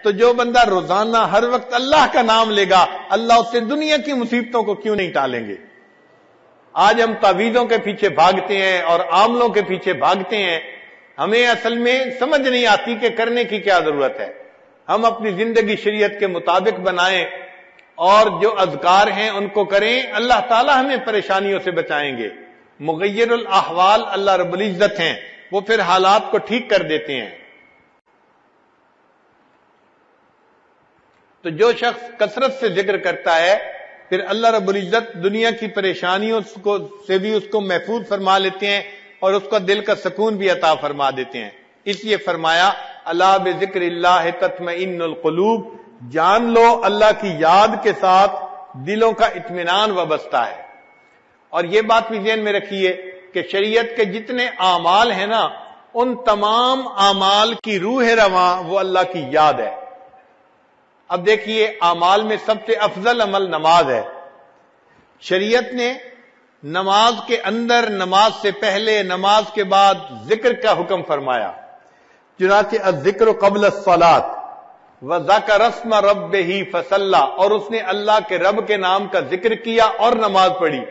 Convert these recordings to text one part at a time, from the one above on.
تو جو بندہ روزانہ ہر وقت اللہ کا نام لے گا، اللہ اس سے دنیا کی مصیبتوں کو کیوں نہیں ٹالیں گے؟ آج ہم تعویذوں کے پیچھے بھاگتے ہیں اور عاملوں کے پیچھے بھاگتے ہیں، ہمیں اصل میں سمجھ نہیں آتی کہ کرنے کی کیا ضرورت ہے۔ ہم اپنی زندگی شریعت کے مطابق بنائیں اور جو اذکار ہیں ان کو کریں، اللہ تعالی ہمیں پریشانیوں سے بچائیں گے۔ مغیر الاحوال اللہ رب العزت ہیں، وہ پھر حالات کو ٹھیک کر دیتے ہیں۔ تو جو شخص کثرت سے ذکر کرتا ہے پھر اللہ رب العزت دنیا کی پریشانیوں سے بھی اس کو محفوظ فرما لیتے ہیں اور اس کا دل کا سکون بھی عطا فرما دیتے ہیں۔ اس لیے فرمایا الا بذکر اللہ تطمئن القلوب، جان لو اللہ کی یاد کے ساتھ دلوں کا اطمینان وابستہ ہے۔ اور یہ بات بھی ذہن میں رکھیے کہ شریعت کے جتنے اعمال ہیں نا، ان تمام اعمال کی روح رواں وہ اللہ کی یاد ہے۔ اب دیکھیے اعمال میں سب سے افضل عمل نماز ہے۔ شریعت نے نماز کے اندر، نماز سے پہلے، نماز کے بعد ذکر کا حکم فرمایا۔ چنانچہ الذکر قبل الصلاۃ وذکر اسم ربہ فصلی، اور اس نے اللہ کے رب کے نام کا ذکر کیا اور نماز پڑھی۔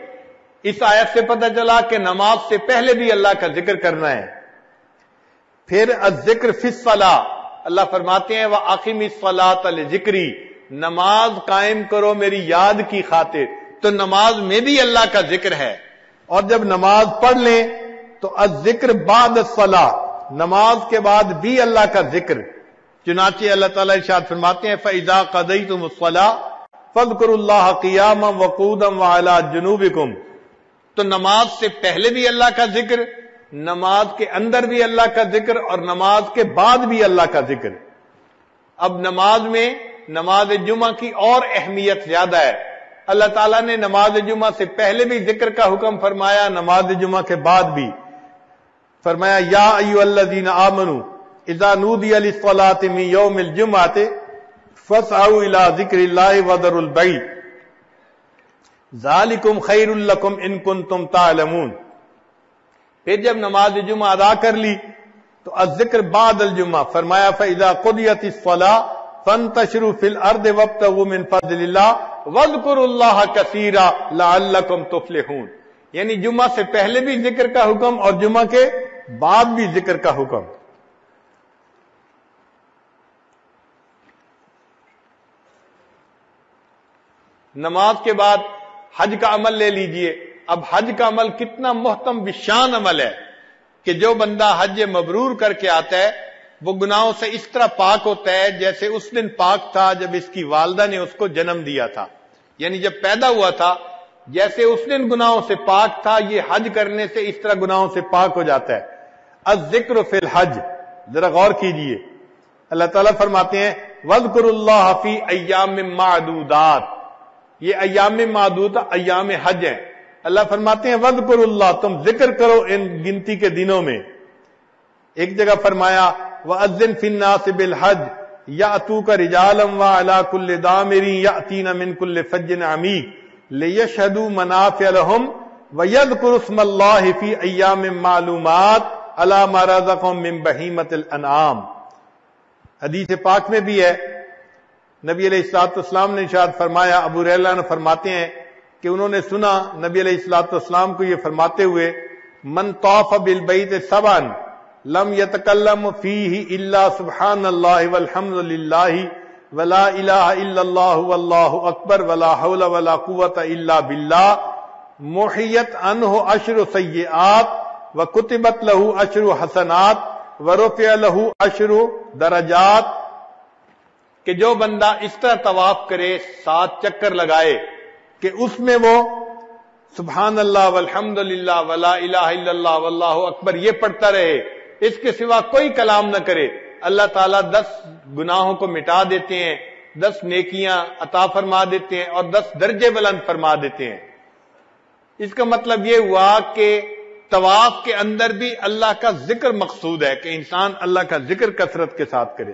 اس آیت سے پتہ چلا کہ نماز سے پہلے بھی اللہ کا ذکر کرنا ہے۔ پھر الذکر فی الصلاۃ، اللہ فرماتے ہیں وَأَقِمِ الصَّلَاةَ لِذِكْرِي، نماز قائم کرو میری یاد کی خاطر۔ تو نماز میں بھی اللہ کا ذکر ہے، اور جب نماز پڑھ لیں تو الذکر بعد الصلاۃ، نماز کے بعد بھی اللہ کا ذکر۔ چنانچہ اللہ تعالیٰ ارشاد فرماتے ہیں فَإِذَا قَضَيْتُمُ الصَّلَاةَ فَاذْكُرُوا اللَّهَ قِيَامًا وَقُعُودًا وَعَلَى جُنُوبِكُمْ۔ تو نماز سے پہلے بھی اللہ کا ذکر، نماز کے اندر بھی اللہ کا ذکر، اور نماز کے بعد بھی اللہ کا ذکر۔ اب نماز میں نماز جمعہ کی اور اہمیت زیادہ ہے۔ اللہ تعالیٰ نے نماز جمعہ سے پہلے بھی ذکر کا حکم فرمایا، نماز جمعہ کے بعد بھی فرمایا یا ایھا الذین آمنوا اذا نودی للصلاۃ من یوم الجمعۃ فاسعوا الی ذکر اللہ وذروا البیع ذالکم خیر لکم ان کنتم تعلمون۔ پھر جب نماز جمعہ ادا کر لی تو الذکر بعد الجمعہ فرمایا فاذا قضیت الصلاۃ فانتشروا فی الارض وابتغوا من فضل اللہ واذکروا اللہ کثیرا لعلکم تفلحون۔ یعنی جمعہ سے پہلے بھی ذکر کا حکم اور جمعہ کے بعد بھی ذکر کا حکم۔ نماز کے بعد حج کا عمل لے لیجئے۔ اب حج کا عمل کتنا محتم بشان عمل ہے کہ جو بندہ حج مبرور کر کے آتا ہے وہ گناہوں سے اس طرح پاک ہوتا ہے جیسے اس دن پاک تھا جب اس کی والدہ نے اس کو جنم دیا تھا، یعنی جب پیدا ہوا تھا جیسے اس دن گناہوں سے پاک تھا، یہ حج کرنے سے اس طرح گناہوں سے پاک ہو جاتا ہے۔ الذکر فی الحج، ذرا غور کیجئے، اللہ تعالیٰ فرماتے ہیں وَاذْكُرُوا اللَّهَ فِي أَيَّامٍ مَّعْدُودَاتٍ، یہ ایام معدودہ ایام حج ہیں۔ اللہ فرماتے ہیں وَاذْكُرُوا اللَّهَ، تم ذکر کرو ان گنتی کے دنوں میں۔ ایک جگہ فرمایا وَأَذِّن فِي النَّاسِ بِالْحَجِّ يَأْتُوكَ رِجَالًا وَعَلَىٰ كُلِّ ضَامِرٍ يَأْتِينَ مِنْ كُلِّ فَجٍّ عَمِيقٍ لِيَشْهَدُوا مَنَافِعَ لَهُمْ وَيَذْكُرُوا اسْمَ اللَّهِ فِي أَيَّامٍ مَّعْلُومَاتٍ عَلَىٰ مَا رَزَقَهُم مِّن بَهِيمَةِ الْأَنْعَامِ۔ حدیث پاک میں بھی ہے، نبی علیہ السلام نے ارشاد فرمایا، ابو ہریرہ نے فرماتے ہیں کہ انہوں نے سنا نبی علیہ السلام کو یہ فرماتے ہوئے من طاف بالبیت سبعا لم يتکلم فیہ الا سبحان اللہ والحمد للہ ولا الہ الا اللہ واللہ اکبر ولا حول ولا قوة الا باللہ محیت عنہ عشر سیئات وکتبت لہ عشر حسنات ورفع لہ عشر درجات، کہ جو بندہ اس طرح طواف کرے 7 چکر لگائے کہ اس میں وہ سبحان اللہ والحمد للہ ولا الہ الا اللہ واللہ اکبر یہ پڑھتا رہے، اس کے سوا کوئی کلام نہ کرے، اللہ تعالیٰ 10 گناہوں کو مٹا دیتے ہیں، 10 نیکیاں عطا فرما دیتے ہیں اور 10 درجے بلند فرما دیتے ہیں۔ اس کا مطلب یہ ہوا کہ طواف کے اندر بھی اللہ کا ذکر مقصود ہے کہ انسان اللہ کا ذکر کثرت کے ساتھ کرے۔